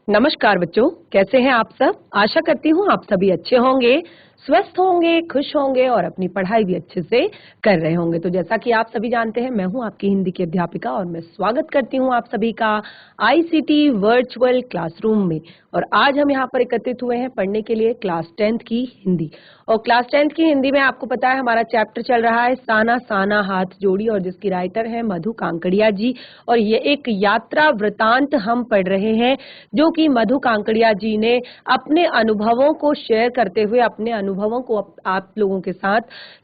नमस्कार बच्चों, कैसे हैं आप सब। आशा करती हूँ आप सभी अच्छे होंगे, स्वस्थ होंगे, खुश होंगे और अपनी पढ़ाई भी अच्छे से कर रहे होंगे। तो जैसा कि आप सभी जानते हैं, मैं हूँ आपकी हिंदी की अध्यापिका और मैं स्वागत करती हूँ आप सभी का आईसीटी वर्चुअल क्लासरूम में। और आज हम यहाँ पर एकत्रित हुए हैं पढ़ने के लिए क्लास 10th की हिंदी। और क्लास 10th की हिंदी में आपको पता है हमारा चैप्टर चल रहा है साना साना हाथ जोड़ी, और जिसकी राइटर है मधु कांकड़िया जी। और ये एक यात्रा वृतांत हम पढ़ रहे हैं जो कि मधु कांकड़िया जी ने अपने अनुभवों को शेयर करते हुए, अपने अनुभवों को आप लोगों के साथ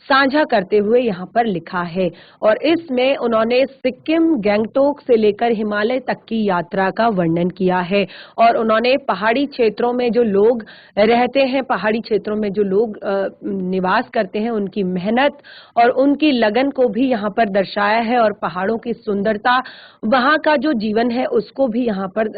साझा करते हुए यहाँ पर लिखा है। और इसमें उन्होंने सिक्किम, गैंगटोक से लेकर हिमालय तक की यात्रा का वर्णन किया है। और उन्होंने पहाड़ी क्षेत्रों में जो लोग रहते हैं, पहाड़ी क्षेत्रों में जो लोग निवास करते हैं, उनकी मेहनत और उनकी लगन को भी यहाँ पर दर्शाया है। और पहाड़ों की सुंदरता, वहाँ का जो जीवन है उसको भी यहाँ पर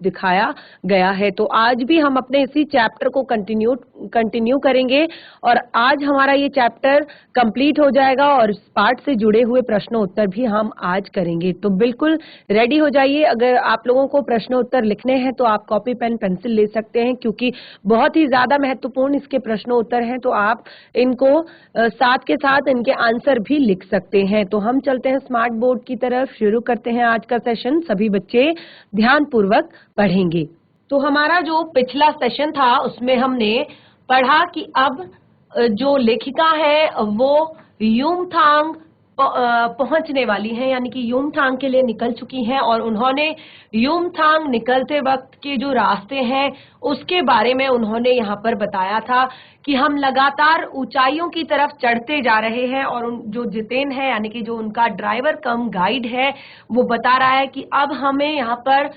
दिखाया गया है। तो आज भी हम अपने इसी चैप्टर को कंटिन्यू करेंगे और आज हमारा ये चैप्टर कंप्लीट हो जाएगा और इस पार्ट से जुड़े हुए प्रश्न उत्तर भी हम आज करेंगे। तो बिल्कुल रेडी हो जाइए। अगर आप लोगों को प्रश्न उत्तर लिखने हैं तो आप कॉपी पेन पेंसिल ले सकते हैं, क्योंकि बहुत ही ज्यादा महत्वपूर्ण इसके प्रश्न उत्तर हैं। तो आप इनको साथ के साथ इनके आंसर भी लिख सकते हैं। तो हम चलते हैं स्मार्ट बोर्ड की तरफ, शुरू करते हैं आज का सेशन। सभी बच्चे ध्यान पूर्वक पढ़ेंगे। तो हमारा जो पिछला सेशन था उसमें हमने पढ़ा कि अब जो लेखिका है वो युमथांग पहुंचने वाली हैं, यानी कि युमथांग के लिए निकल चुकी हैं। और उन्होंने युमथांग निकलते वक्त के जो रास्ते हैं उसके बारे में उन्होंने यहाँ पर बताया था कि हम लगातार ऊंचाइयों की तरफ चढ़ते जा रहे हैं। और जो जितेन है, यानी कि जो उनका ड्राइवर कम गाइड है, वो बता रहा है कि अब हमें यहाँ पर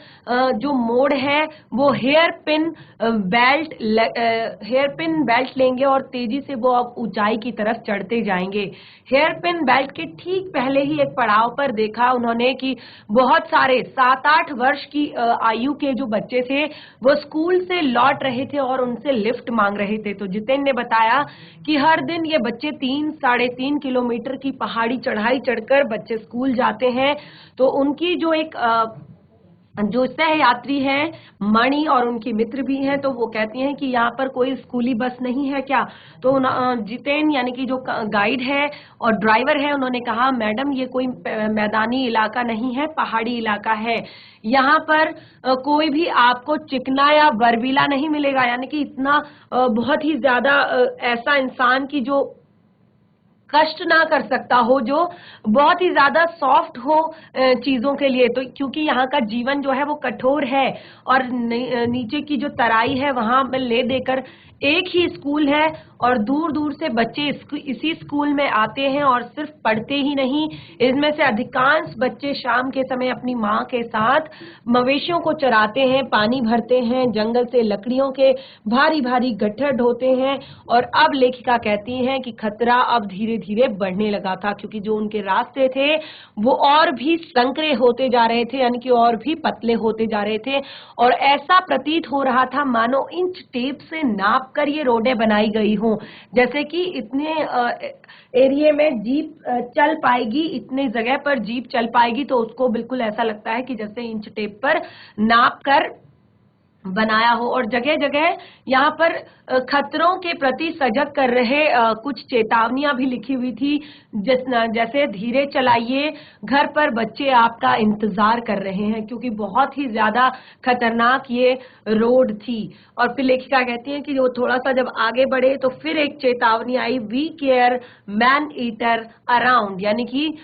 जो मोड़ है वो हेयर पिन बेल्ट लेंगे और तेजी से वो अब ऊंचाई की तरफ चढ़ते जाएंगे। हेयर पिन बेल्ट के ठीक पहले ही एक पड़ाव पर देखा उन्होंने कि बहुत सारे 7-8 वर्ष की आयु के जो बच्चे थे वो स्कूल से लौट रहे थे और उनसे लिफ्ट मांग रहे थे। तो जितेन ने बताया कि हर दिन ये बच्चे 3-3.5 किलोमीटर की पहाड़ी चढ़ाई चढ़कर बच्चे स्कूल जाते हैं। तो उनकी जो एक जो सह यात्री है मणि और उनकी मित्र भी हैं, तो वो कहती हैं कि यहाँ पर कोई स्कूली बस नहीं है क्या। तो जितेन यानी कि जो गाइड है और ड्राइवर है, उन्होंने कहा मैडम ये कोई मैदानी इलाका नहीं है, पहाड़ी इलाका है। यहाँ पर कोई भी आपको चिकना या बर्फीला नहीं मिलेगा, यानी कि इतना बहुत ही ज्यादा ऐसा इंसान की जो कष्ट ना कर सकता हो, जो बहुत ही ज्यादा सॉफ्ट हो चीजों के लिए। तो क्योंकि यहाँ का जीवन जो है वो कठोर है और नीचे की जो तराई है वहां में ले देकर एक ही स्कूल है और दूर दूर से बच्चे इसी स्कूल में आते हैं और सिर्फ पढ़ते ही नहीं, इसमें से अधिकांश बच्चे शाम के समय अपनी माँ के साथ मवेशियों को चराते हैं, पानी भरते हैं, जंगल से लकड़ियों के भारी भारी गट्ठर ढोते हैं। और अब लेखिका कहती हैं कि खतरा अब धीरे धीरे बढ़ने लगा था, क्योंकि जो उनके रास्ते थे वो और भी संकरे होते जा रहे थे, यानी कि और भी पतले होते जा रहे थे। और ऐसा प्रतीत हो रहा था मानो इंच टेप से नाप कर ये रोडें बनाई गई हों, जैसे कि इतने एरिया में जीप चल पाएगी, इतने जगह पर जीप चल पाएगी। तो उसको बिल्कुल ऐसा लगता है कि जैसे इंच टेप पर नाप कर बनाया हो। और जगह जगह यहाँ पर खतरों के प्रति सजग कर रहे कुछ चेतावनियां भी लिखी हुई थी, जैसे धीरे चलाइए, घर पर बच्चे आपका इंतजार कर रहे हैं, क्योंकि बहुत ही ज्यादा खतरनाक ये रोड थी। और फिर लेखिका कहती है कि वो थोड़ा सा जब आगे बढ़े तो फिर एक चेतावनी आई, we care man eater around, यानी कि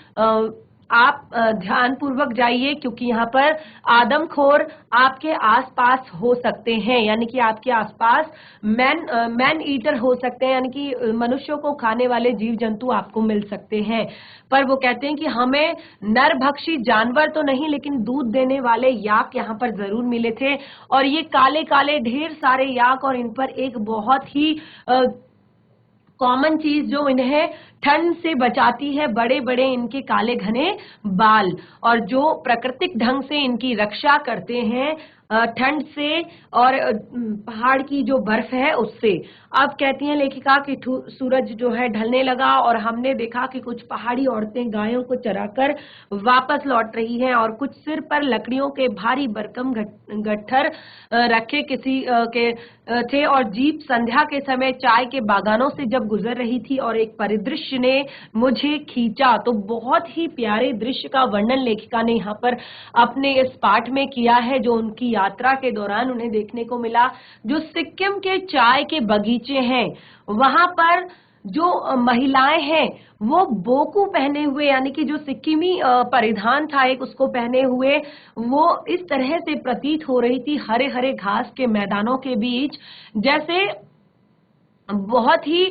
आप ध्यान पूर्वक जाइए, क्योंकि यहाँ पर आदमखोर आपके आसपास हो सकते हैं, यानी कि आपके आसपास मैन ईटर हो सकते हैं, यानी कि मनुष्यों को खाने वाले जीव जंतु आपको मिल सकते हैं। पर वो कहते हैं कि हमें नरभक्षी जानवर तो नहीं, लेकिन दूध देने वाले याक यहाँ पर जरूर मिले थे। और ये काले काले ढेर सारे याक, और इन पर एक बहुत ही कॉमन चीज जो इन्हें ठंड से बचाती है, बड़े बड़े इनके काले घने बाल, और जो प्राकृतिक ढंग से इनकी रक्षा करते हैं ठंड से और पहाड़ की जो बर्फ है उससे। अब कहती हैं लेखिका कि सूरज जो है ढलने लगा और हमने देखा कि कुछ पहाड़ी औरतें गायों को चराकर वापस लौट रही हैं और कुछ सिर पर लकड़ियों के भारी भरकम गट्ठर रखे किसी के थे और जीप संध्या के समय चाय के बागानों से जब गुजर रही थी और एक परिदृश्य ने मुझे खींचा। तो बहुत ही प्यारे दृश्य का वर्णन लेखिका ने यहाँ पर अपने इस पाठ में किया है, जो उनकी यात्रा के दौरान उन्हें देखने को मिला। जो सिक्किम के चाय के बगीचे हैं वहां पर जो महिलाएं हैं वो बोकू पहने हुए, यानी कि जो सिक्किमी परिधान था एक, उसको पहने हुए वो इस तरह से प्रतीत हो रही थी हरे हरे घास के मैदानों के बीच, जैसे बहुत ही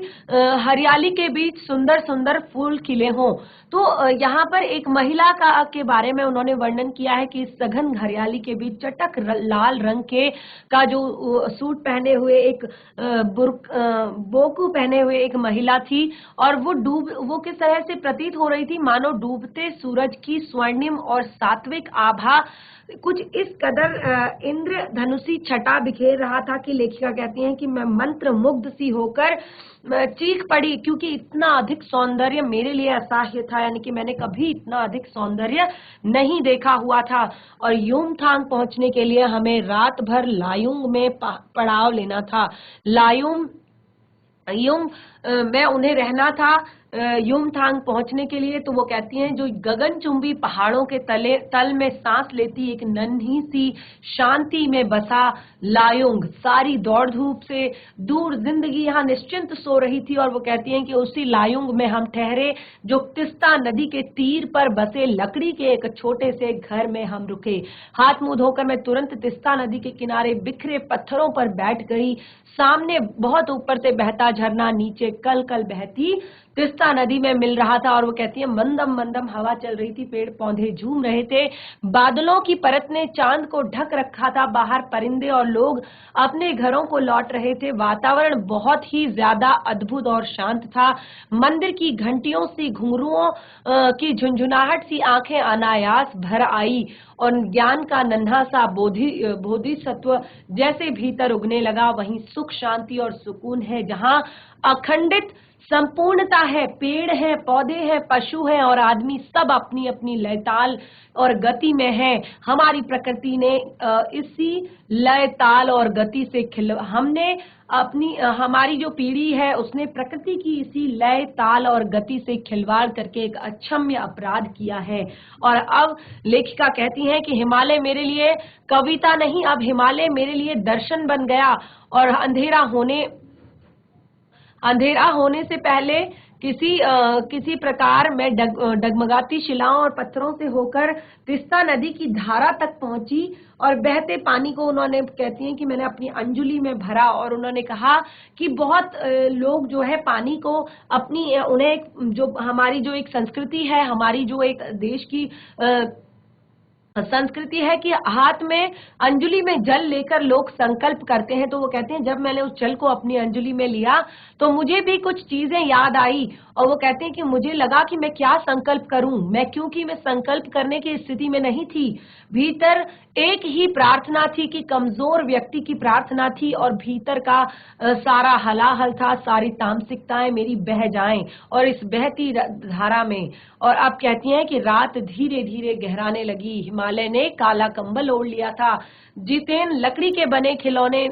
हरियाली के बीच सुंदर सुंदर फूल खिले हों। तो यहाँ पर एक महिला के बारे में उन्होंने वर्णन किया है कि सघन हरियाली के बीच चटक लाल रंग के का जो सूट पहने हुए एक बोकू पहने हुए एक महिला थी और वो किस तरह से प्रतीत हो रही थी मानो डूबते सूरज की स्वर्णिम और सात्विक आभा कुछ इस कदर इंद्रधनुषी छटा बिखेर रहा था कि लेखिका कहती हैं कि मैं मंत्र मुग्ध सी होकर चीख पड़ी, क्योंकि इतना अधिक सौंदर्य मेरे लिए असह्य था, यानी कि मैंने कभी इतना अधिक सौंदर्य नहीं देखा हुआ था। और युमथांग पहुंचने के लिए हमें रात भर लायुंग में पड़ाव लेना था। में उन्हें रहना था युमथांग पहुंचने के लिए। तो वो कहती हैं जो गगनचुंबी पहाड़ों के तल में सांस लेती एक नन्ही सी शांति में बसा लायुंग, सारी दौड़ धूप से दूर जिंदगी यहाँ निश्चिंत सो रही थी। और वो कहती हैं कि उसी लायुंग में हम ठहरे जो तिस्ता नदी के तीर पर बसे लकड़ी के एक छोटे से घर में हम रुके। हाथ मुंह धोकर मैं तुरंत तिस्ता नदी के किनारे बिखरे पत्थरों पर बैठ गई। सामने बहुत ऊपर से बहता झरना नीचे कल कल बहती तिस्ता नदी में मिल रहा था। और वो कहती है मंदम मंदम हवा चल रही थी, पेड़ पौधे झूम रहे थे, बादलों की परत ने चांद को ढक रखा था, बाहर परिंदे और लोग अपने घरों को लौट रहे थे। वातावरण बहुत ही ज्यादा अद्भुत और शांत था। मंदिर की घंटियों सी घुंघरुओं की झुंझुनाहट सी आंखें अनायास भर आई और ज्ञान का नन्हा सा बोधिसत्व जैसे भीतर उगने लगा। वहीं सुख शांति और सुकून है जहां अखंडित संपूर्णता है। पेड़ है, पौधे हैं, पशु हैं और आदमी सब अपनी अपनी लय ताल और गति में है। हमारी प्रकृति ने इसी लय ताल और गति से हमने अपनी हमारी जो पीढ़ी है उसने प्रकृति की इसी लय ताल और गति से खिलवाड़ करके एक अक्षम्य अपराध किया है। और अब लेखिका कहती हैं कि हिमालय मेरे लिए कविता नहीं, अब हिमालय मेरे लिए दर्शन बन गया। और अंधेरा होने से पहले किसी प्रकार मैं डगमगाती शिलाओं और पत्थरों से होकर तिस्ता नदी की धारा तक पहुंची और बहते पानी को उन्होंने कहती हैं कि मैंने अपनी अंजुली में भरा। और उन्होंने कहा कि बहुत लोग जो है पानी को उन्हें जो हमारी जो एक संस्कृति है, हमारी जो एक देश की संस्कृति है कि हाथ में अंजुली में जल लेकर लोग संकल्प करते हैं। तो वो कहते हैं जब मैंने उस जल को अपनी अंजुली में लिया तो मुझे भी कुछ चीजें याद आई और वो कहते हैं कि मुझे लगा कि मैं क्या संकल्प करूं, क्योंकि मैं संकल्प करने की स्थिति में नहीं थी। भीतर एक ही प्रार्थना थी कि कमजोर व्यक्ति की प्रार्थना थी और भीतर का सारा हलाहल था, सारी तामसिकताएं मेरी बह जाएं और इस बहती धारा में। और अब कहती हैं कि रात धीरे धीरे गहराने लगी। हिमालय ने काला कंबल ओढ़ लिया था। जितेन लकड़ी के बने खिलौने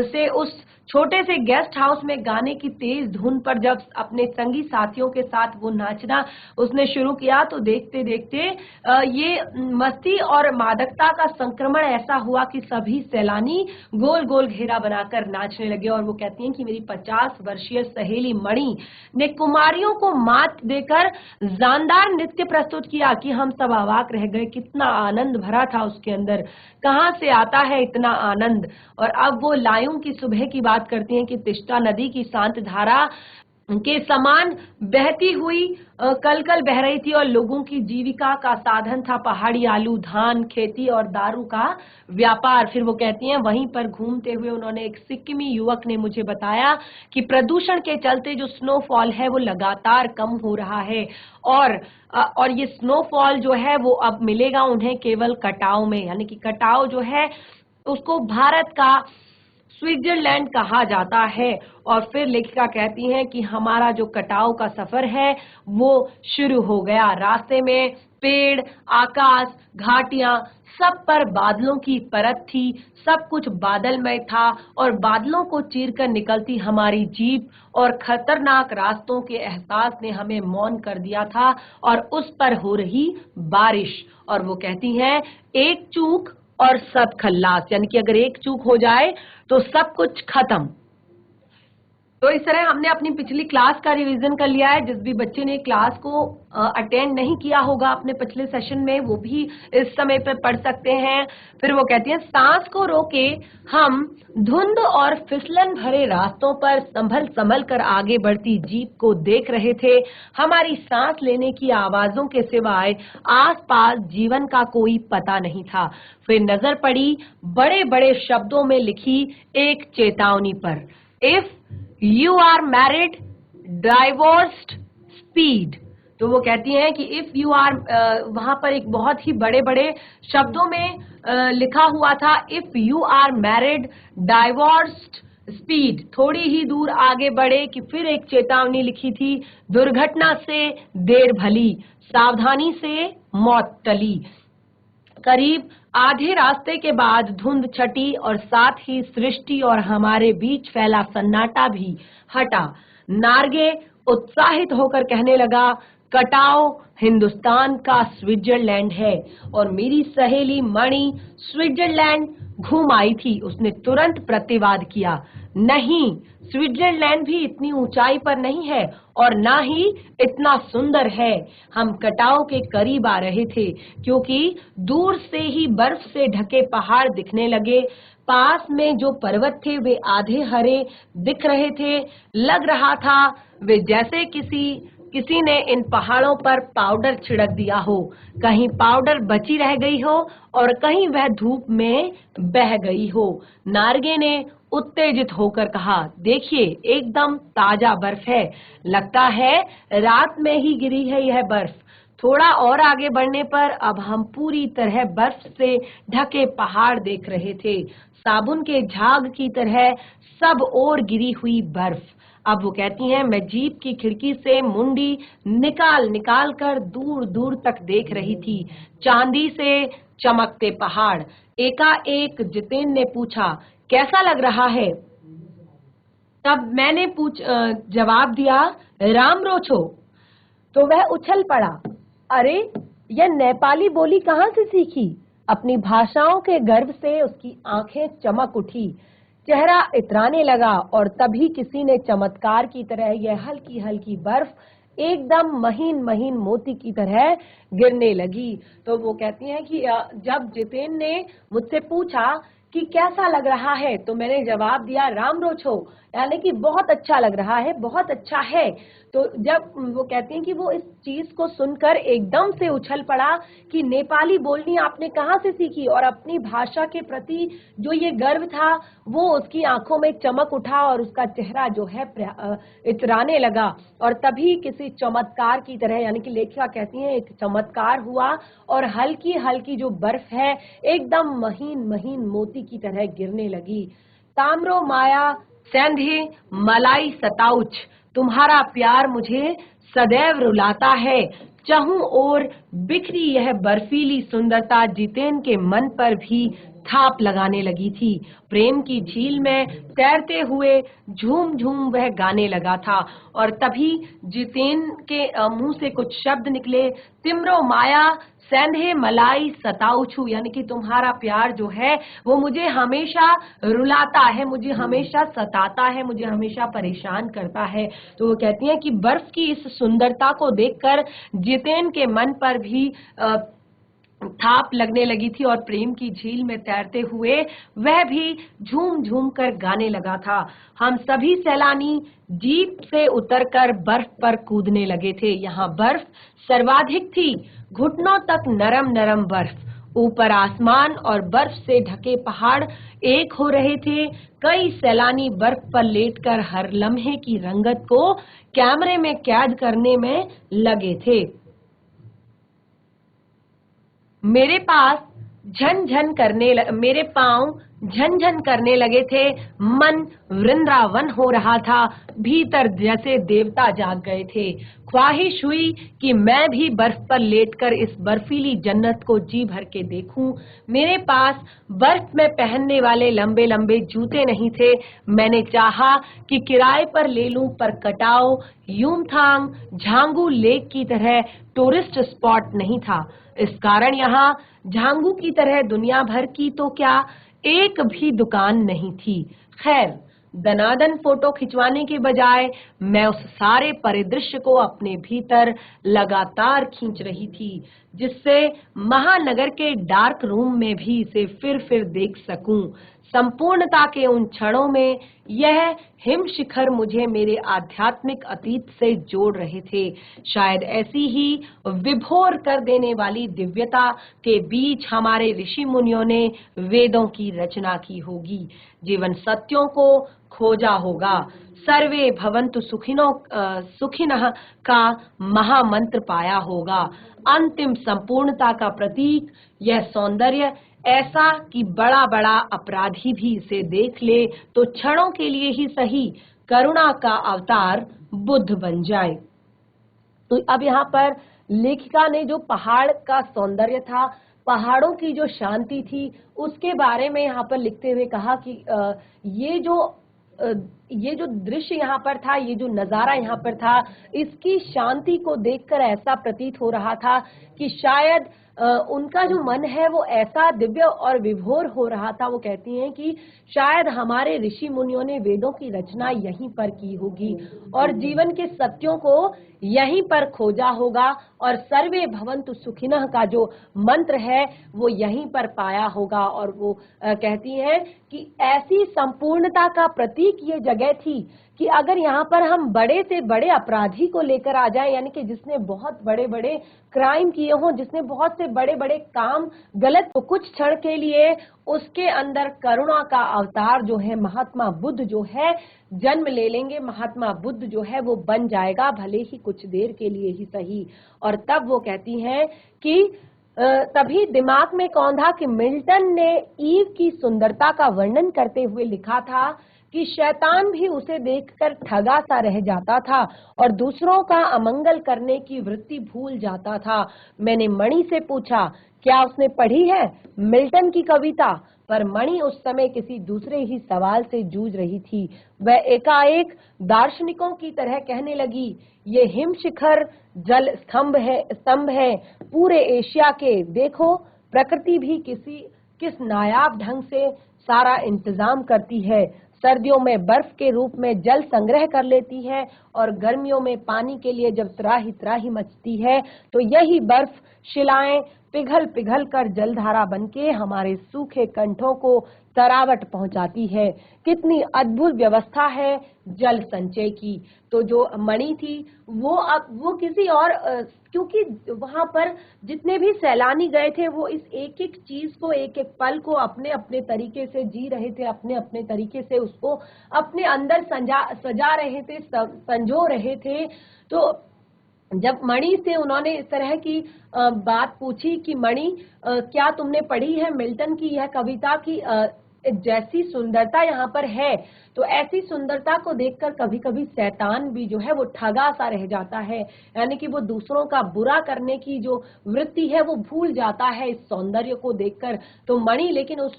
से उस छोटे से गेस्ट हाउस में गाने की तेज धुन पर जब अपने संगी साथियों के साथ वो नाचना उसने शुरू किया तो देखते देखते ये मस्ती और मादकता का संक्रमण ऐसा हुआ कि सभी सैलानी गोल गोल घेरा बनाकर नाचने लगे। और वो कहती हैं कि मेरी 50 वर्षीय सहेली मणि ने कुमारियों को मात देकर जानदार नृत्य प्रस्तुत किया कि हम सब अवाक रह गए। कितना आनंद भरा था उसके अंदर, कहाँ से आता है इतना आनंद। और अब वो लायुंग की सुबह की बात करती हैं कि तिस्ता नदी की शांत धारा के समान बहती हुई कल कल बह रही थी और लोगों की जीविका का साधन था पहाड़ी आलू, धान, खेती और दारू का व्यापार। फिर वो कहती हैं वहीं पर घूमते हुए उन्होंने एक सिक्किमी युवक ने मुझे बताया कि प्रदूषण के चलते जो स्नोफॉल है वो लगातार कम हो रहा है और ये स्नोफॉल जो है वो अब मिलेगा उन्हें केवल कटाव में, यानी कि कटाव जो है उसको भारत का स्विट्जरलैंड कहा जाता है। और फिर लेखिका कहती हैं कि हमारा जो कटाव का सफर है वो शुरू हो गया। रास्ते में पेड़, आकाश, घाटियां, सब पर बादलों की परत थी, सब कुछ बादलमय था और बादलों को चीरकर निकलती हमारी जीप और खतरनाक रास्तों के एहसास ने हमें मौन कर दिया था और उस पर हो रही बारिश। और वो कहती हैं, एक चूक और सब खल्लास, यानी कि अगर एक चूक हो जाए तो सब कुछ खत्म। तो इस तरह हमने अपनी पिछली क्लास का रिवीजन कर लिया है। जिस भी बच्चे ने क्लास को अटेंड नहीं किया होगा अपने पिछले सेशन में, वो भी इस समय पे पढ़ सकते हैं। फिर वो कहती हैं, सांस को रोके हम धुंध और फिसलन भरे रास्तों पर संभल संभल कर आगे बढ़ती जीप को देख रहे थे। हमारी सांस लेने की आवाजों के सिवाय आसपास जीवन का कोई पता नहीं था। फिर नजर पड़ी बड़े बड़े शब्दों में लिखी एक चेतावनी पर, if you are married, divorced, speed. तो वो कहती हैं कि इफ यू आर, वहां पर एक बहुत ही बड़े बड़े शब्दों में लिखा हुआ था, if you are married, divorced, speed. थोड़ी ही दूर आगे बढ़े कि फिर एक चेतावनी लिखी थी, दुर्घटना से देर भली, सावधानी से मौत टली। करीब आधे रास्ते के बाद धुंध छटी और साथ ही सृष्टि और हमारे बीच फैला सन्नाटा भी हटा। नार्गे उत्साहित होकर कहने लगा, कटाओ हिंदुस्तान का स्विट्जरलैंड है। और मेरी सहेली मणि स्विट्जरलैंड घूम आई थी। उसने तुरंत प्रतिवाद किया, नहीं, स्विट्जरलैंड भी इतनी ऊंचाई पर नहीं है और ना ही इतना सुंदर है। हम कटाव के करीब आ रहे थे क्योंकि दूर से ही बर्फ से ढके पहाड़ दिखने लगे। पास में जो पर्वत थे वे आधे हरे दिख रहे थे। लग रहा था वे जैसे किसी ने इन पहाड़ों पर पाउडर छिड़क दिया हो। कहीं पाउडर बची रह गई हो और कहीं वह धूप में बह गई हो। नार्गे ने उत्तेजित होकर कहा, देखिए, एकदम ताजा बर्फ है, लगता है रात में ही गिरी है यह बर्फ। थोड़ा और आगे बढ़ने पर अब हम पूरी तरह बर्फ से ढके पहाड़ देख रहे थे, साबुन के झाग की तरह सब ओर गिरी हुई बर्फ। अब वो कहती हैं, मैं जीप की खिड़की से मुंडी निकाल निकाल कर दूर दूर तक देख रही थी, चांदी से चमकते पहाड़। एकाएक जितेन ने पूछा, कैसा लग रहा है? तब मैंने जवाब दिया, राम रोछो। तो वह उछल पड़ा, अरे यह नेपाली बोली कहाँ से सीखी? अपनी भाषाओं के गर्व से उसकी आंखें चमक उठी, चेहरा इतराने लगा और तभी किसी ने चमत्कार की तरह यह हल्की हल्की बर्फ एकदम महीन महीन मोती की तरह गिरने लगी। तो वो कहती हैं कि जब जितेन ने मुझसे पूछा कि कैसा लग रहा है, तो मैंने जवाब दिया, राम रोछो, यानी कि बहुत अच्छा लग रहा है, बहुत अच्छा है। तो जब वो कहती हैं कि वो इस चीज को सुनकर एकदम से उछल पड़ा कि नेपाली बोलनी आपने कहाँ से सीखी, और अपनी भाषा के प्रति जो ये गर्व था वो उसकी आंखों में चमक उठा और उसका चेहरा जो है इतराने लगा। और तभी किसी चमत्कार की तरह, यानी कि लेखिका कहती हैं एक चमत्कार हुआ और हल्की हल्की जो बर्फ है एकदम महीन महीन मोती की तरह गिरने लगी। ताम्रो माया सेंधे मलाई सताउच, तुम्हारा प्यार मुझे सदैव रुलाता है। चहुं ओर बिखरी यह बर्फीली सुंदरता जितेन के मन पर भी थाप लगाने लगी थी। प्रेम की झील में तैरते हुए झूम झूम वह गाने लगा था और तभी जितेन के मुंह से कुछ शब्द निकले, तिमरो माया सेंधे मलाई सताउछू, यानी कि तुम्हारा प्यार जो है वो मुझे हमेशा रुलाता है, मुझे हमेशा सताता है, मुझे हमेशा परेशान करता है। तो वो कहती हैं कि बर्फ की इस सुंदरता को देखकर जितेन के मन पर भी थाप लगने लगी थी और प्रेम की झील में तैरते हुए वह भी झूम झूम कर गाने लगा था। हम सभी सैलानी जीप से उतरकर बर्फ पर कूदने लगे थे। यहाँ बर्फ सर्वाधिक थी, घुटनों तक नरम नरम बर्फ। ऊपर आसमान और बर्फ से ढके पहाड़ एक हो रहे थे। कई सैलानी बर्फ पर लेटकर हर लम्हे की रंगत को कैमरे में कैद करने में लगे थे। मेरे पांव झनझन करने लगे थे। मन वृंदावन हो रहा था, भीतर जैसे देवता जाग गए थे। ख्वाहिश हुई कि मैं भी बर्फ पर लेटकर इस बर्फीली जन्नत को जी भर के देखूं। मेरे पास बर्फ में पहनने वाले लंबे लंबे जूते नहीं थे। मैंने चाहा कि किराए पर ले लूं, पर कटाओ यूमथांग झांगू लेक की तरह टूरिस्ट स्पॉट नहीं था। इस कारण यहाँ झांगू की तरह दुनिया भर की तो क्या एक भी दुकान नहीं थी। खैर, दनादन फोटो खिंचवाने के बजाय मैं उस सारे परिदृश्य को अपने भीतर लगातार खींच रही थी, जिससे महानगर के डार्क रूम में भी इसे फिर देख सकूं। संपूर्णता के उन क्षणों में यह हिम शिखर मुझे मेरे आध्यात्मिक अतीत से जोड़ रहे थे। शायद ऐसी ही विभोर कर देने वाली दिव्यता के बीच हमारे ऋषि मुनियों ने वेदों की रचना की होगी, जीवन सत्यों को खोजा होगा, सर्वे भवन्तु सुखिनः का महामंत्र पाया होगा। अंतिम संपूर्णता का प्रतीक यह सौंदर्य ऐसा कि बड़ा बड़ा अपराधी भी इसे देख ले तो क्षणों के लिए ही सही करुणा का अवतार बुद्ध बन जाए। तो अब यहाँ पर लेखिका ने जो पहाड़ का सौंदर्य था, पहाड़ों की जो शांति थी, उसके बारे में यहाँ पर लिखते हुए कहा कि ये जो दृश्य यहाँ पर था, ये जो नजारा यहाँ पर था, इसकी शांति को देखकर ऐसा प्रतीत हो रहा था कि शायद उनका जो मन है वो ऐसा दिव्य और विभोर हो रहा था। वो कहती हैं कि शायद हमारे ऋषि मुनियों ने वेदों की रचना यहीं पर की होगी और जीवन के सत्यों को यहीं पर खोजा होगा और सर्वे भवन्तु सुखिनः का जो मंत्र है वो यहीं पर पाया होगा। और वो कहती हैं कि ऐसी संपूर्णता का प्रतीक ये जगह थी कि अगर यहाँ पर हम बड़े से बड़े अपराधी को लेकर आ जाएं, यानी कि जिसने बहुत बड़े बड़े क्राइम किए हों, जिसने बहुत से बड़े बड़े काम गलत, तो कुछ क्षण के लिए उसके अंदर करुणा का अवतार जो है महात्मा बुद्ध जो है जन्म ले लेंगे। महात्मा बुद्ध जो है वो बन जाएगा, भले ही कुछ देर के लिए ही सही। और तब वो कहती हैं कि तभी दिमाग में कौंधा कि मिल्टन ने ईव की सुंदरता का वर्णन करते हुए लिखा था कि शैतान भी उसे देखकर ठगा सा रह जाता था और दूसरों का अमंगल करने की वृत्ति भूल जाता था। मैंने मणि से पूछा क्या उसने पढ़ी है मिल्टन की कविता, पर मणि उस समय किसी दूसरे ही सवाल से जूझ रही थी। वह एकाएक दार्शनिकों की तरह कहने लगी, ये हिम शिखर जल स्तंभ है पूरे एशिया के। देखो प्रकृति भी किस नायाब ढंग से सारा इंतजाम करती है। सर्दियों में बर्फ के रूप में जल संग्रह कर लेती है और गर्मियों में पानी के लिए जब त्राही मचती है तो यही बर्फ शिलाएं पिघल कर जलधारा बनके हमारे सूखे कंठों को तरावट पहुंचाती है। कितनी अद्भुत व्यवस्था है जल संचय की। तो जो मणि थी वो किसी और क्योंकि वहां पर जितने भी सैलानी गए थे वो इस एक एक चीज को, एक एक पल को अपने अपने तरीके से जी रहे थे, अपने अपने तरीके से उसको अपने अंदर सजा रहे थे, संजो रहे थे। तो जब मणि से उन्होंने इस तरह की बात पूछी कि मणि क्या तुमने पढ़ी है मिल्टन की यह कविता की जैसी सुंदरता यहाँ पर है, तो ऐसी सुंदरता को देखकर कभी कभी शैतान भी जो है वो ठगा सा रह जाता है, यानी कि वो दूसरों का बुरा करने की जो वृत्ति है वो भूल जाता है इस सौंदर्य को देखकर। तो मणि लेकिन उस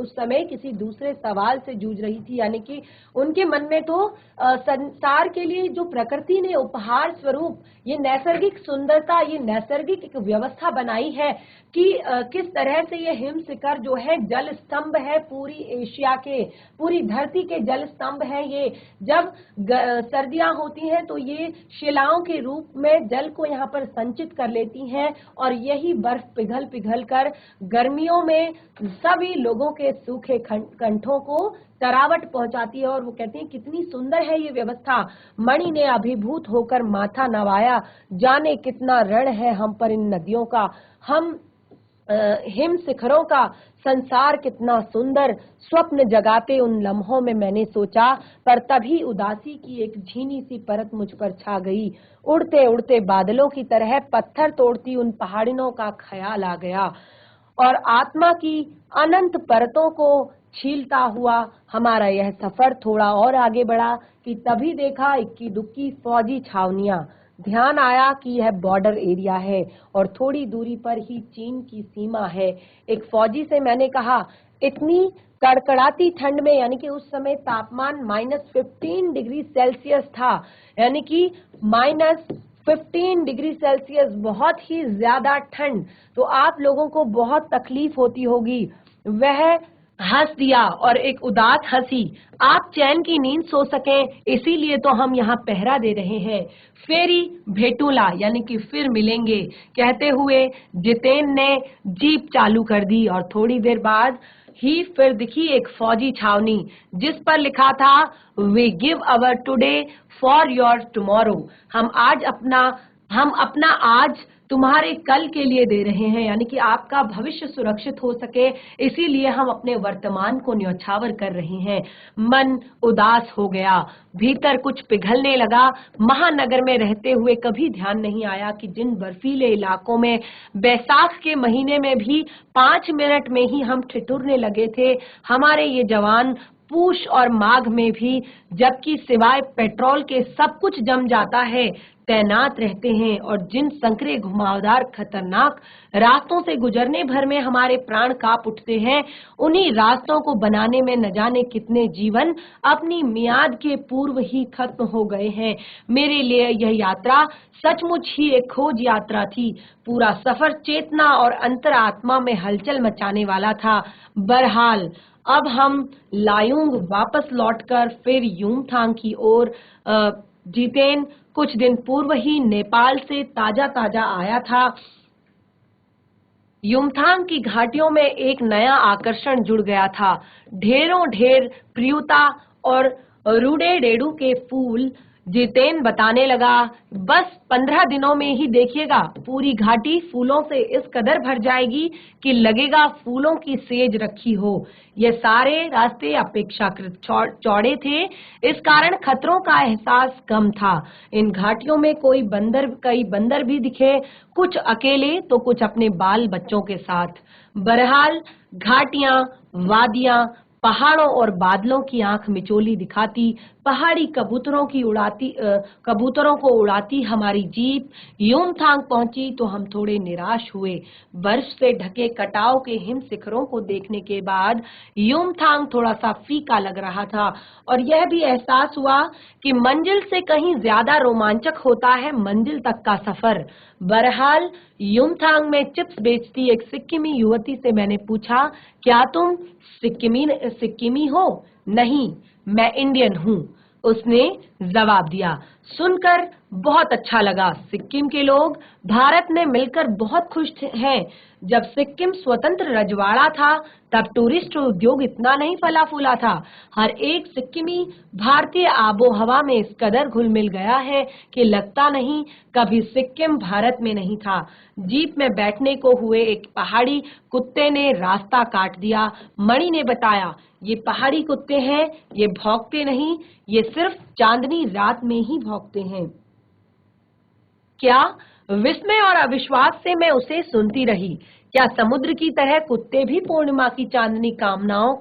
समय किसी दूसरे सवाल से जूझ रही थी, यानी कि उनके मन में तो संसार के लिए जो प्रकृति ने उपहार स्वरूप ये नैसर्गिक सुंदरता, ये नैसर्गिक एक व्यवस्था बनाई है कि किस तरह से ये हिम शिखर जो है जल स्तंभ है पूरी एशिया के, पूरी धरती के जल स्तंभ है। ये जब सर्दियां होती हैं तो ये शिलाओं के रूप में जल को यहाँ पर संचित कर लेती हैं और यही बर्फ पिघल कर गर्मियों में सभी लोगों के सूखे कंठों को तरावट पहुंचाती है। और वो कहती हैं कितनी सुंदर है ये व्यवस्था। मणि ने अभिभूत होकर माथा नवाया, जाने कितना ऋण है हम पर इन नदियों का, हम हिम शिखरों का, संसार कितना सुंदर। स्वप्न जगाते उन लम्हों में मैंने सोचा, पर तभी उदासी की एक झीनी सी परत मुझ पर छा गई। उड़ते उड़ते बादलों की तरह पत्थर तोड़ती उन पहाड़ियों का ख्याल आ गया और आत्मा की अनंत परतों को छीलता हुआ हमारा यह सफर थोड़ा और आगे बढ़ा कि तभी देखा इक्की दुक्की फौजी छावनियां। ध्यान आया कि यह बॉर्डर एरिया है और थोड़ी दूरी पर ही चीन की सीमा है। एक फौजी से मैंने कहा, इतनी कड़कड़ाती ठंड में, यानी कि उस समय तापमान -15 डिग्री सेल्सियस था, यानी कि -15 डिग्री सेल्सियस, बहुत ही ज्यादा ठंड, तो आप लोगों को बहुत तकलीफ होती होगी। वह हंस दिया और एक उदास हंसी, आप चैन की नींद सो सकें इसीलिए तो हम यहाँ पहरा दे रहे हैं। फेरी भेटूला, यानी कि फिर मिलेंगे, कहते हुए जितेन ने जीप चालू कर दी और थोड़ी देर बाद ही फिर दिखी एक फौजी छावनी जिस पर लिखा था, we give our today for your tomorrow. हम अपना आज तुम्हारे कल के लिए दे रहे हैं, यानी कि आपका भविष्य सुरक्षित हो सके इसीलिए हम अपने वर्तमान को न्यौछावर कर रहे हैं। मन उदास हो गया, भीतर कुछ पिघलने लगा। महानगर में रहते हुए कभी ध्यान नहीं आया कि जिन बर्फीले इलाकों में बैसाख के महीने में भी 5 मिनट में ही हम ठिठुरने लगे थे, हमारे ये जवान पूष और माघ में भी, जबकि सिवाय पेट्रोल के सब कुछ जम जाता है, तैनात रहते हैं और जिन संकरे घुमावदार खतरनाक रास्तों से गुजरने भर में हमारे प्राण कांप उठते हैं, उन्हीं रास्तों को बनाने में न जाने कितने जीवन अपनी मियाद के पूर्व ही खत्म हो गए हैं। मेरे लिए यह यात्रा सचमुच ही एक खोज यात्रा थी। पूरा सफर चेतना और अंतरात्मा में हलचल मचाने वाला था। बहरहाल अब हम लायुंग वापस लौटकर फिर युमथांग की ओर। जितेन कुछ दिन पूर्व ही नेपाल से ताजा आया था। युमथांग की घाटियों में एक नया आकर्षण जुड़ गया था। ढेरों ढेर प्रियुता और रूडेडेडू के फूल। जितेन बताने लगा, बस 15 दिनों में ही देखिएगा, पूरी घाटी फूलों से इस कदर भर जाएगी कि लगेगा फूलों की सेज रखी हो। ये सारे रास्ते अपेक्षाकृत चौड़े थे, इस कारण खतरों का एहसास कम था। इन घाटियों में कई बंदर भी दिखे, कुछ अकेले तो कुछ अपने बाल बच्चों के साथ। बहरहाल घाटियां, वादियां, पहाड़ों और बादलों की आंख मिचोली दिखाती, पहाड़ी कबूतरों को उड़ाती हमारी जीप युमथांग पहुंची तो हम थोड़े निराश हुए। बर्फ से ढके कटाव के हिम शिखरों को देखने के बाद युमथांग थोड़ा सा फीका लग रहा था और यह भी एहसास हुआ कि मंजिल से कहीं ज्यादा रोमांचक होता है मंजिल तक का सफर। बहरहाल युमथांग में चिप्स बेचती एक सिक्किमी युवती से मैंने पूछा, क्या तुम सिक्किमी हो? नहीं, मैं इंडियन हूँ, उसने जवाब दिया। सुनकर बहुत अच्छा लगा। सिक्किम के लोग भारत में मिलकर बहुत खुश हैं। जब सिक्किम स्वतंत्र रजवाड़ा था तब टूरिस्ट उद्योग इतना नहीं फला फूला था। हर एक सिक्किमी भारतीय आबो हवा में इस कदर घुल मिल गया है कि लगता नहीं कभी सिक्किम भारत में नहीं था। जीप में बैठने को हुए एक पहाड़ी कुत्ते ने रास्ता काट दिया। मणि ने बताया, ये पहाड़ी कुत्ते हैं, ये भौंकते नहीं, ये सिर्फ चांदनी रात में ही भौंकते हैं। क्या विस्मय और अविश्वास से मैं उसे सुनती रही। क्या समुद्र की तरह कुत्ते भी पूर्णिमा की चांदनी कामनाओं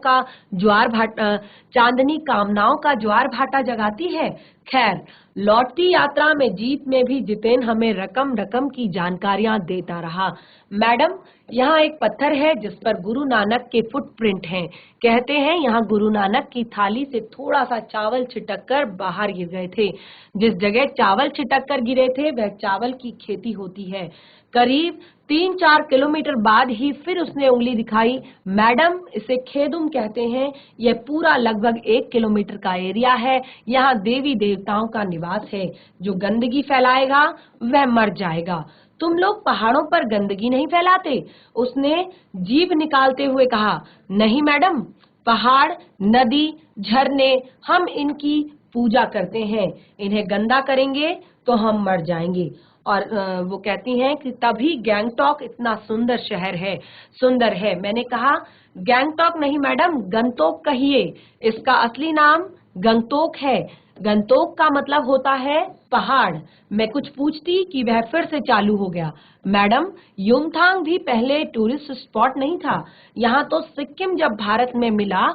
का ज्वार भाटा जगाती है? खैर, लौटती यात्रा में जीप में भी जितेन हमें रकम की जानकारियां देता रहा। मैडम, यहाँ एक पत्थर है जिस पर गुरु नानक के फुटप्रिंट हैं। कहते हैं यहाँ गुरु नानक की थाली से थोड़ा सा चावल छिटक कर बाहर गिर गए थे। जिस जगह चावल छिटक कर गिरे थे वह चावल की खेती होती है। करीब 3-4 किलोमीटर बाद ही फिर उसने उंगली दिखाई। मैडम, इसे खेदुम कहते हैं। यह पूरा लगभग 1 किलोमीटर का एरिया है। यहाँ देवी देवताओं का निवास है। जो गंदगी फैलाएगा वह मर जाएगा। तुम लोग पहाड़ों पर गंदगी नहीं फैलाते? उसने जीभ निकालते हुए कहा। नहीं मैडम, पहाड़, नदी, झरने, हम इनकी पूजा करते हैं। इन्हें गंदा करेंगे तो हम मर जाएंगे। और वो कहती हैं कि तभी गैंगटॉक इतना सुंदर है। मैंने कहा, गैंगटॉक नहीं मैडम, गंगटोक कहिए। इसका असली नाम गंगटोक है। गंतोक का मतलब होता है पहाड़। मैं कुछ पूछती कि वह फिर से चालू हो गया। मैडम, युमथांग भी पहले टूरिस्ट स्पॉट नहीं था। यहाँ तो सिक्किम जब भारत में मिला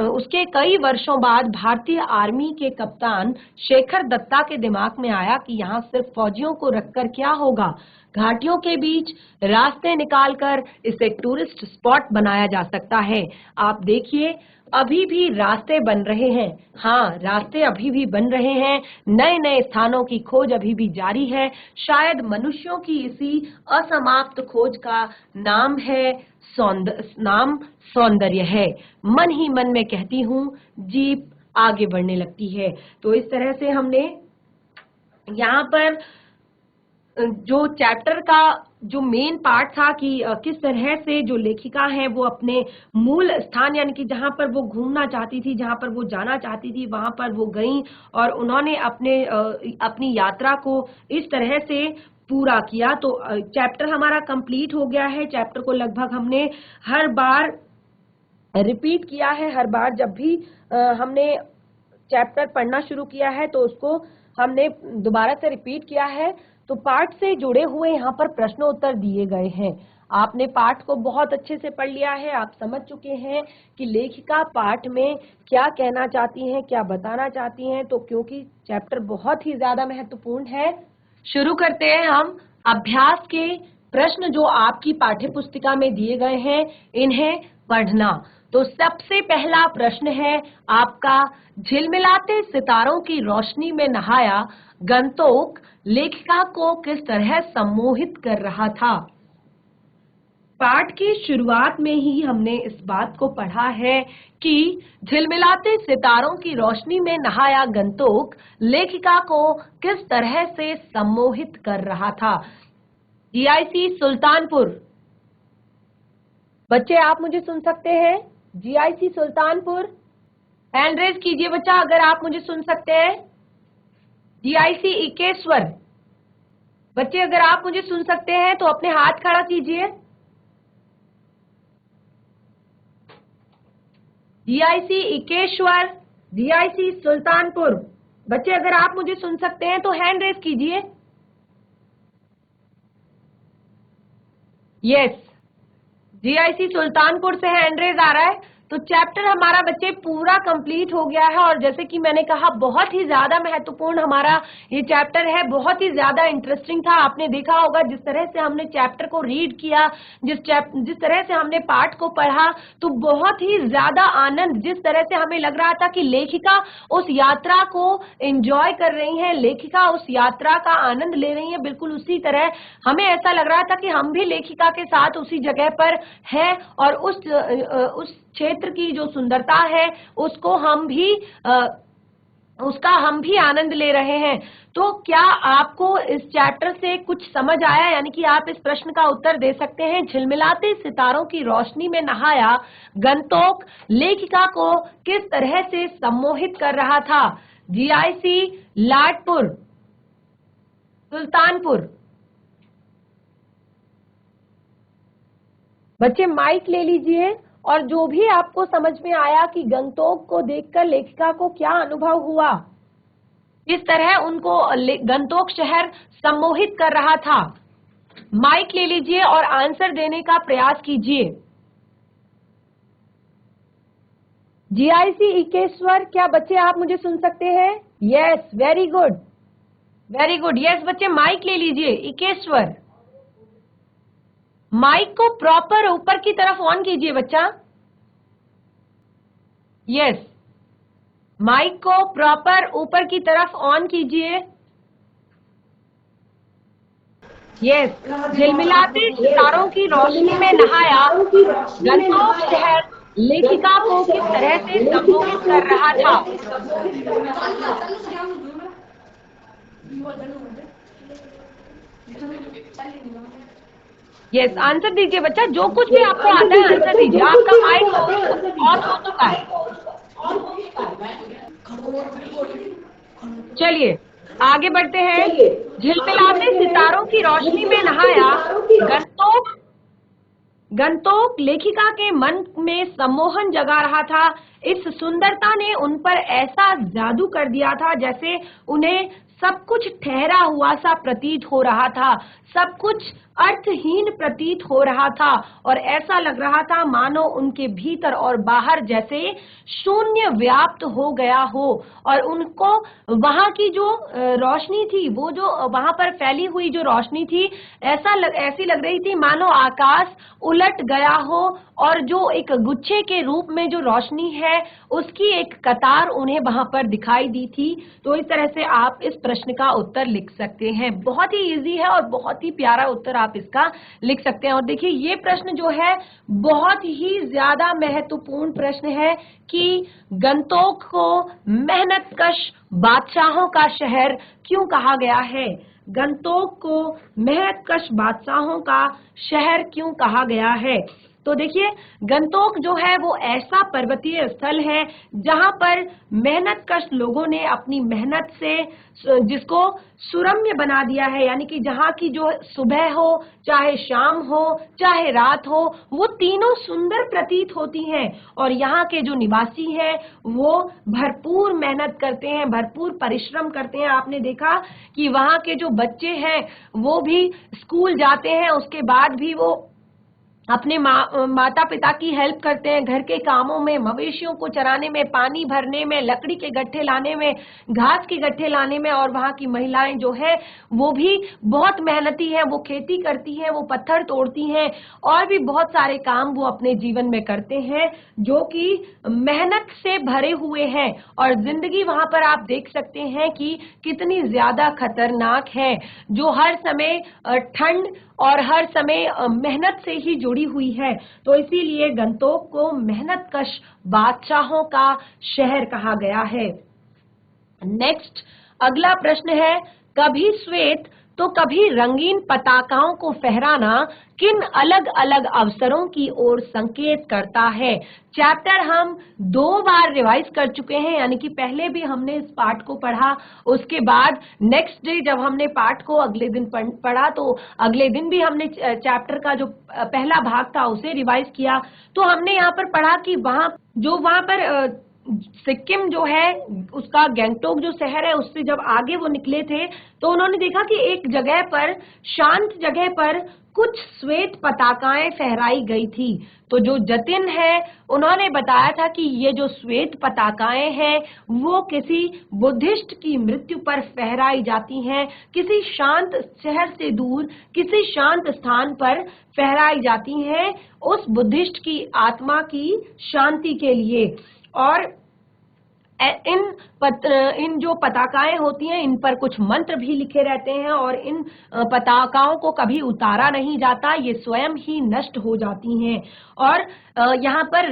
उसके कई वर्षों बाद भारतीय आर्मी के कप्तान शेखर दत्ता के दिमाग में आया कि यहाँ सिर्फ फौजियों को रखकर क्या होगा, घाटियों के बीच रास्ते निकालकर इसे टूरिस्ट स्पॉट बनाया जा सकता है। आप देखिए, अभी भी रास्ते बन रहे हैं। हाँ, रास्ते अभी भी बन रहे हैं, नए नए स्थानों की खोज अभी भी जारी है। शायद मनुष्यों की इसी असमाप्त खोज का नाम सौंदर्य है। मन ही मन में कहती हूँ, जीप आगे बढ़ने लगती है। तो इस तरह से हमने यहाँ पर जो चैप्टर का जो मेन पार्ट था कि किस तरह से जो लेखिका है वो अपने मूल स्थान यानी कि जहां पर वो घूमना चाहती थी, जहां पर वो जाना चाहती थी, वहां पर वो गई और उन्होंने अपनी यात्रा को इस तरह से पूरा किया। तो चैप्टर हमारा कंप्लीट हो गया है। चैप्टर को लगभग हमने हर बार रिपीट किया है। हर बार जब भी हमने चैप्टर पढ़ना शुरू किया है तो उसको हमने दोबारा से रिपीट किया है। तो पाठ से जुड़े हुए यहाँ पर प्रश्नोत्तर दिए गए हैं। आपने पाठ को बहुत अच्छे से पढ़ लिया है। आप समझ चुके हैं कि लेखिका पाठ में क्या कहना चाहती हैं, क्या बताना चाहती हैं। तो क्योंकि चैप्टर बहुत ही ज्यादा महत्वपूर्ण है, शुरू करते हैं हम। अभ्यास के प्रश्न जो आपकी पाठ्य पुस्तिका में दिए गए हैं, इन्हें पढ़ना। तो सबसे पहला प्रश्न है आपका, झिलमिलाते सितारों की रोशनी में नहाया गंतोक लेखिका को किस तरह सम्मोहित कर रहा था। पाठ की शुरुआत में ही हमने इस बात को पढ़ा है कि झिलमिलाते सितारों की रोशनी में नहाया गंतोक लेखिका को किस तरह से सम्मोहित कर रहा था। जीआईसी सुल्तानपुर, बच्चे आप मुझे सुन सकते हैं? जीआईसी सुल्तानपुर, हैंड रेज कीजिए बच्चा अगर आप मुझे सुन सकते हैं। जीआईसी इकेश्वर, बच्चे अगर आप मुझे सुन सकते हैं तो अपने हाथ खड़ा कीजिए। जीआईसी इकेश्वर, जीआईसी सुल्तानपुर, बच्चे अगर आप मुझे सुन सकते हैं तो हैंड रेज कीजिए। यस, जीआईसी सुल्तानपुर से हैंड रेज आ रहा है। तो चैप्टर हमारा बच्चे पूरा कंप्लीट हो गया है और जैसे कि मैंने कहा बहुत ही ज्यादा महत्वपूर्ण हमारा ये चैप्टर है, बहुत ही ज्यादा इंटरेस्टिंग था। आपने देखा होगा जिस तरह से हमने चैप्टर को रीड किया, जिस तरह से हमने पाठ को पढ़ा, तो बहुत ही ज्यादा आनंद, जिस तरह से हमें लग रहा था कि लेखिका उस यात्रा को एंजॉय कर रही है, लेखिका उस यात्रा का आनंद ले रही है, बिल्कुल उसी तरह हमें ऐसा लग रहा था कि हम भी लेखिका के साथ उसी जगह पर हैं और उस क्षेत्र की जो सुंदरता है उसको उसका हम भी आनंद ले रहे हैं। तो क्या आपको इस चैप्टर से कुछ समझ आया? यानी कि आप इस प्रश्न का उत्तर दे सकते हैं। झिलमिलाते सितारों की रोशनी में नहाया गंतोक लेखिका को किस तरह से सम्मोहित कर रहा था। जीआईसी लाडपुर, सुल्तानपुर, बच्चे माइक ले लीजिए और जो भी आपको समझ में आया कि गंतोक को देखकर लेखिका को क्या अनुभव हुआ, इस तरह उनको गंतोक शहर सम्मोहित कर रहा था, माइक ले लीजिए और आंसर देने का प्रयास कीजिए। जीआईसी इकेश्वर, क्या बच्चे आप मुझे सुन सकते हैं? Yes, very good, very good. Yes बच्चे माइक ले लीजिए। इकेश्वर, माइक को प्रॉपर ऊपर की तरफ ऑन कीजिए बच्चा। यस, माइक को प्रॉपर ऊपर की तरफ ऑन कीजिए। यस, झिलमिलाते सितारों की रोशनी में नहाया गंतोक शहर लेखिका को किस तरह से सम्मोहित कर रहा था। यस, आंसर दीजिए बच्चा, जो कुछ भी आपको आता है आंसर दीजिए। आपका माइक ऑन हो चुका है। चलिए आगे बढ़ते हैं। झिलमिलाते सितारों की रोशनी में नहाया गंतोक लेखिका के मन में सम्मोहन जगा रहा था। इस सुंदरता ने उन पर ऐसा जादू कर दिया था जैसे उन्हें सब कुछ ठहरा हुआ सा प्रतीत हो रहा था, सब कुछ अर्थहीन प्रतीत हो रहा था और ऐसा लग रहा था मानो उनके भीतर और बाहर जैसे शून्य व्याप्त हो गया हो। और उनको वहां की जो रोशनी थी, वो जो वहां पर फैली हुई जो रोशनी थी, ऐसी लग रही थी मानो आकाश उलट गया हो और जो एक गुच्छे के रूप में जो रोशनी है उसकी एक कतार उन्हें वहां पर दिखाई दी थी। तो इस तरह से आप इस प्रश्न का उत्तर लिख सकते हैं। बहुत ही इजी है और बहुत ही प्यारा उत्तर आप इसका लिख सकते हैं। और देखिए ये प्रश्न जो है बहुत ही ज्यादा महत्वपूर्ण प्रश्न है कि गंतोक को मेहनतकश बादशाहों का शहर क्यों कहा गया है। गंतोक को मेहनतकश बादशाहों का शहर क्यों कहा गया है। तो देखिए गंतोक जो है वो ऐसा पर्वतीय स्थल है जहां पर मेहनतकश लोगों ने अपनी मेहनत से जिसको सुरम्य बना दिया है, यानी कि जहां की जो सुबह हो चाहे शाम हो चाहे रात हो वो तीनों सुंदर प्रतीत होती हैं। और यहाँ के जो निवासी हैं वो भरपूर मेहनत करते हैं, भरपूर परिश्रम करते हैं। आपने देखा कि वहाँ के जो बच्चे हैं वो भी स्कूल जाते हैं, उसके बाद भी वो अपने माता पिता की हेल्प करते हैं घर के कामों में, मवेशियों को चराने में, पानी भरने में, लकड़ी के गट्ठे लाने में, घास के गट्ठे लाने में। और वहाँ की महिलाएं जो है वो भी बहुत मेहनती हैं, वो खेती करती हैं, वो पत्थर तोड़ती हैं और भी बहुत सारे काम वो अपने जीवन में करते हैं जो कि मेहनत से भरे हुए हैं। और जिंदगी वहां पर आप देख सकते हैं कि कितनी ज्यादा खतरनाक है, जो हर समय ठंड और हर समय मेहनत से ही जुड़ी हुई है। तो इसीलिए गंतोक को मेहनतकश बादशाहों का शहर कहा गया है। नेक्स्ट अगला प्रश्न है, कभी श्वेत तो कभी रंगीन पताकाओं को फहराना किन अलग अलग अवसरों की ओर संकेत करता है। चैप्टर हम 2 बार रिवाइज कर चुके हैं, यानी कि पहले भी हमने इस पार्ट को पढ़ा, उसके बाद नेक्स्ट डे जब हमने पार्ट को अगले दिन पढ़ा तो अगले दिन भी हमने चैप्टर का जो पहला भाग था उसे रिवाइज किया। तो हमने यहाँ पर पढ़ा कि वहां पर सिक्किम जो है उसका गैंगटोक जो शहर है उससे जब आगे वो निकले थे तो उन्होंने देखा कि एक जगह पर, शांत जगह पर कुछ श्वेत पताकाएं फहराई गई थी। तो जो जतिन है उन्होंने बताया था कि ये जो श्वेत पताकाएं हैं वो किसी बुद्धिस्ट की मृत्यु पर फहराई जाती हैं, किसी शांत शहर से दूर किसी शांत स्थान पर फहराई जाती हैं उस बुद्धिस्ट की आत्मा की शांति के लिए। और इन जो पताकाएं होती हैं इन पर कुछ मंत्र भी लिखे रहते हैं और इन पताकाओं को कभी उतारा नहीं जाता, ये स्वयं ही नष्ट हो जाती हैं। और यहाँ पर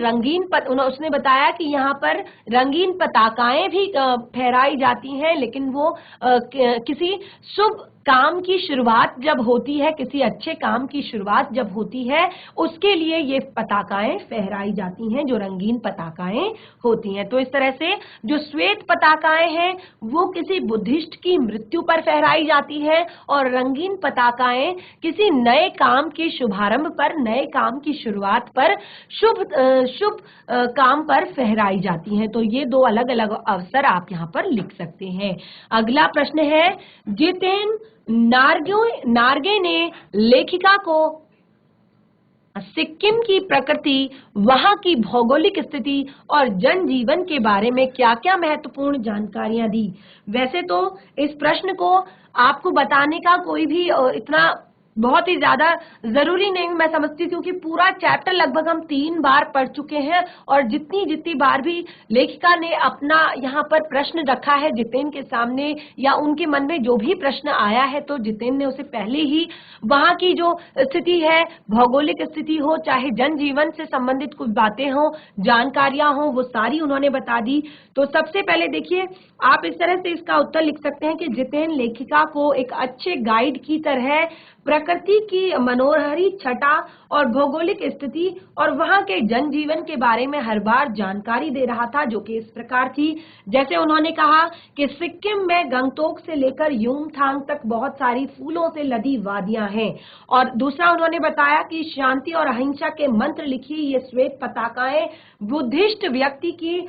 उसने बताया कि यहाँ पर रंगीन पताकाएं भी फहराई जाती हैं, लेकिन वो किसी शुभ काम की शुरुआत जब होती है, किसी अच्छे काम की शुरुआत जब होती है उसके लिए ये पताकाएं फहराई जाती हैं, जो रंगीन पताकाएं होती हैं। तो इस तरह से जो श्वेत पताकाएं हैं वो किसी बुद्धिस्ट की मृत्यु पर फहराई जाती है और रंगीन पताकाएं किसी नए काम के शुभारंभ पर, नए काम की शुरुआत पर, शुभ काम पर फहराई जाती हैं। तो ये 2 अलग अलग अवसर आप यहाँ पर लिख सकते हैं। अगला प्रश्न है, जितेन नार्गे ने लेखिका को सिक्किम की प्रकृति, वहां की भौगोलिक स्थिति और जनजीवन के बारे में क्या क्या महत्वपूर्ण जानकारियां दी। वैसे तो इस प्रश्न को आपको बताने का कोई भी इतना बहुत ही ज्यादा जरूरी नहीं मैं समझती, क्योंकि पूरा चैप्टर लगभग हम 3 बार पढ़ चुके हैं और जितनी बार भी लेखिका ने अपना यहाँ पर प्रश्न रखा है जितेन के सामने या उनके मन में जो भी प्रश्न आया है तो जितेन ने उसे पहले ही वहाँ की जो स्थिति है, भौगोलिक स्थिति हो चाहे जनजीवन से संबंधित कुछ बातें हो, जानकारियां हो, वो सारी उन्होंने बता दी। तो सबसे पहले देखिए आप इस तरह से इसका उत्तर लिख सकते हैं कि जितेन लेखिका को एक अच्छे गाइड की तरह प्रकृति की मनोहारी छटा और भौगोलिक स्थिति और वहां के जनजीवन के बारे में हर बार जानकारी दे रहा था, जो कि इस प्रकार थी। जैसे उन्होंने कहा कि सिक्किम में गंगटोक से लेकर युमथांग तक बहुत सारी फूलों से लदी वादियां हैं। और दूसरा उन्होंने बताया कि शांति और अहिंसा के मंत्र लिखी ये श्वेत पताकाएं बुद्धिस्ट व्यक्ति की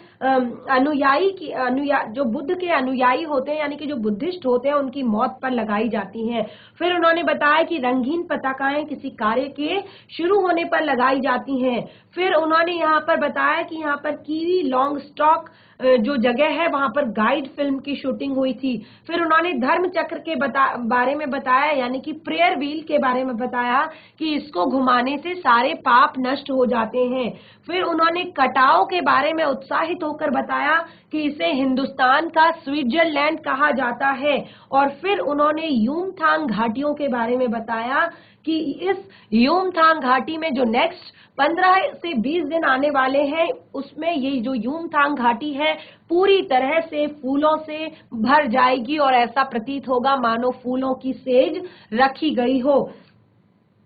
जो बुद्ध के अनुयायी होते हैं, यानी कि जो बुद्धिस्ट होते हैं, उनकी मौत पर लगाई जाती हैं। फिर उन्होंने बताया कि रंगीन पताकाएं किसी कार्य के शुरू होने पर लगाई जाती हैं। फिर उन्होंने यहाँ पर बताया कि यहाँ पर कीवी लॉन्ग स्टॉक जो जगह है वहां पर गाइड फिल्म की शूटिंग हुई थी। फिर उन्होंने धर्म चक्र के बारे में बताया, यानी कि प्रेयर व्हील के बारे में बताया कि इसको घुमाने से सारे पाप नष्ट हो जाते हैं। फिर उन्होंने कटाव के बारे में उत्साहित होकर बताया कि इसे हिंदुस्तान का स्विट्जरलैंड कहा जाता है। और फिर उन्होंने युमथांग घाटियों के बारे में बताया कि इस युमथांग घाटी में जो नेक्स्ट 15 से 20 दिन आने वाले हैं, उसमें ये जो युमथांग घाटी है पूरी तरह से फूलों से भर जाएगी और ऐसा प्रतीत होगा मानो फूलों की सेज रखी गई हो।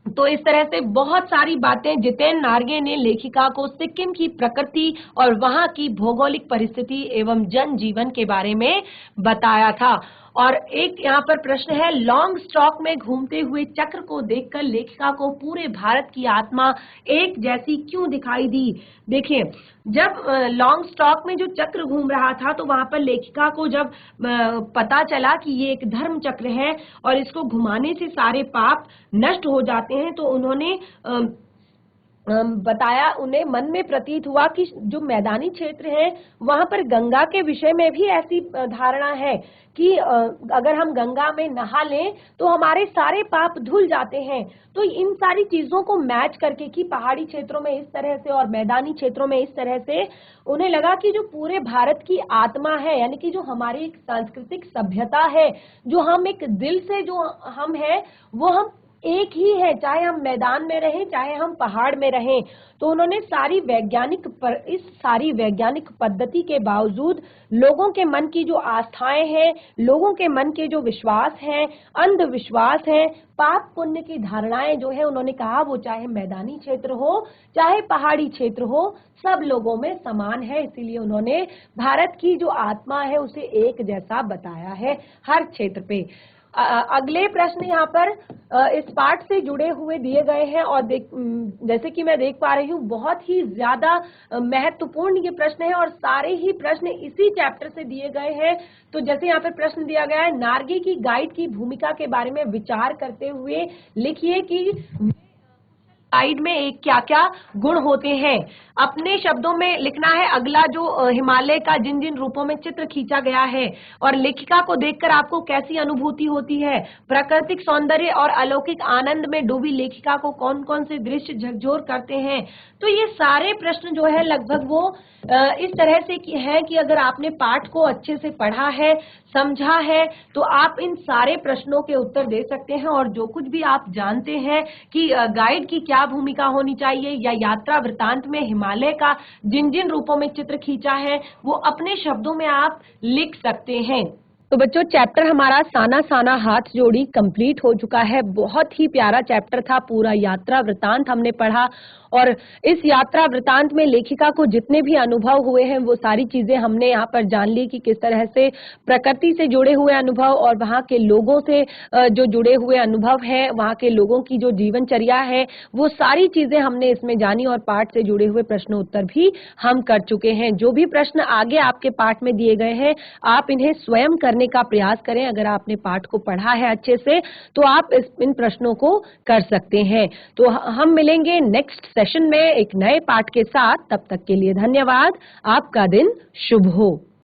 तो इस तरह से बहुत सारी बातें जितेन नार्गे ने लेखिका को सिक्किम की प्रकृति और वहां की भौगोलिक परिस्थिति एवं जनजीवन के बारे में बताया था। और एक यहाँ पर प्रश्न है, लॉन्ग स्टॉक में घूमते हुए चक्र को देखकर लेखिका को पूरे भारत की आत्मा एक जैसी क्यों दिखाई दी? देखिए, जब लॉन्ग स्टॉक में जो चक्र घूम रहा था तो वहां पर लेखिका को जब पता चला कि ये एक धर्म चक्र है और इसको घुमाने से सारे पाप नष्ट हो जाते हैं, तो उन्होंने बताया, उन्हें मन में प्रतीत हुआ कि जो मैदानी क्षेत्र है वहां पर गंगा के विषय में भी ऐसी धारणा है कि अगर हम गंगा में नहा लें तो हमारे सारे पाप धुल जाते हैं। तो इन सारी चीजों को मैच करके कि पहाड़ी क्षेत्रों में इस तरह से और मैदानी क्षेत्रों में इस तरह से, उन्हें लगा कि जो पूरे भारत की आत्मा है, यानी कि जो हमारी एक सांस्कृतिक सभ्यता है, जो हम एक दिल से जो हम है वो हम एक ही है, चाहे हम मैदान में रहें चाहे हम पहाड़ में रहें। तो उन्होंने इस सारी वैज्ञानिक पद्धति के बावजूद लोगों के मन की जो आस्थाएं हैं, लोगों के मन के जो विश्वास हैं, अंधविश्वास हैं, पाप पुण्य की धारणाएं जो है, उन्होंने कहा वो चाहे मैदानी क्षेत्र हो चाहे पहाड़ी क्षेत्र हो, सब लोगों में समान है। इसीलिए उन्होंने भारत की जो आत्मा है उसे एक जैसा बताया है हर क्षेत्र पे। अगले प्रश्न यहाँ पर इस पाठ से जुड़े हुए दिए गए हैं और जैसे कि मैं देख पा रही हूँ बहुत ही ज्यादा महत्वपूर्ण ये प्रश्न है और सारे ही प्रश्न इसी चैप्टर से दिए गए हैं। तो जैसे यहाँ पर प्रश्न दिया गया है, नार्गे की गाइड की भूमिका के बारे में विचार करते हुए लिखिए कि गाइड में एक क्या क्या गुण होते हैं। अपने शब्दों में लिखना है। अगला जो हिमालय का जिन जिन रूपों में चित्र खींचा गया है और लेखिका को देखकर आपको कैसी अनुभूति होती है, प्राकृतिक सौंदर्य और अलौकिक आनंद में डूबी लेखिका को कौन कौन से दृश्य झकझोर करते हैं। तो ये सारे प्रश्न जो है लगभग वो इस तरह से है कि अगर आपने पाठ को अच्छे से पढ़ा है, समझा है, तो आप इन सारे प्रश्नों के उत्तर दे सकते हैं। और जो कुछ भी आप जानते हैं कि गाइड की क्या भूमिका होनी चाहिए या यात्रा वृतांत में हिमालय का जिन जिन रूपों में चित्र खींचा है, वो अपने शब्दों में आप लिख सकते हैं। तो बच्चों, चैप्टर हमारा साना साना हाथ जोड़ी कंप्लीट हो चुका है। बहुत ही प्यारा चैप्टर था, पूरा यात्रा वृतांत हमने पढ़ा और इस यात्रा वृतांत में लेखिका को जितने भी अनुभव हुए हैं वो सारी चीजें हमने यहाँ पर जान ली कि किस तरह से प्रकृति से जुड़े हुए अनुभव और वहाँ के लोगों से जो जुड़े हुए अनुभव हैं, वहाँ के लोगों की जो जीवनचर्या है, वो सारी चीजें हमने इसमें जानी और पाठ से जुड़े हुए प्रश्न उत्तर भी हम कर चुके हैं। जो भी प्रश्न आगे आपके पाठ में दिए गए हैं, आप इन्हें स्वयं करने का प्रयास करें। अगर आपने पाठ को पढ़ा है अच्छे से तो आप इन प्रश्नों को कर सकते हैं। तो हम मिलेंगे नेक्स्ट सेशन में एक नए पाठ के साथ। तब तक के लिए धन्यवाद। आपका दिन शुभ हो।